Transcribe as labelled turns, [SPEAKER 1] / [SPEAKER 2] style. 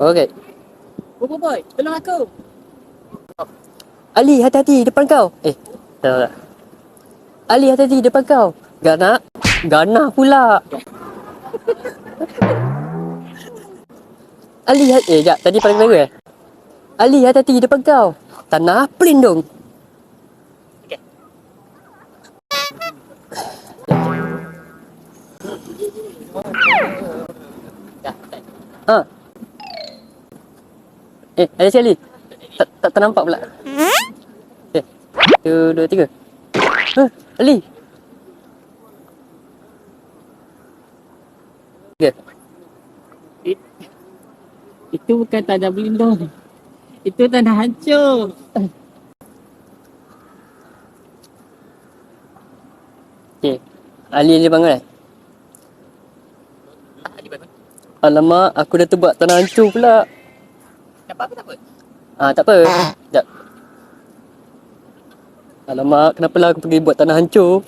[SPEAKER 1] Okey.
[SPEAKER 2] Boy, tolong aku.
[SPEAKER 1] Ali, hati-hati depan kau. Tak, tak. Ali, hati-hati depan kau. Gana. Gana pula. Ali, jap. Tadi paling baru Ali, hati-hati depan kau. Tanah pelindung.
[SPEAKER 2] Okey. Dah, dah.
[SPEAKER 1] Ha. Ada si Ali. Tak ternampak pula. Okay. 1, 2, 3. Ali. Okay.
[SPEAKER 2] Itu bukan tanah berlindung. Itu tanah hancur.
[SPEAKER 1] Okay. Ali bangun
[SPEAKER 2] Ali bangun.
[SPEAKER 1] Alamak, aku dah terbuat tanah hancur pula.
[SPEAKER 2] Tak apa, tak apa.
[SPEAKER 1] Tak apa. Sekejap. Alamak, kenapalah aku pergi buat tanah hancur?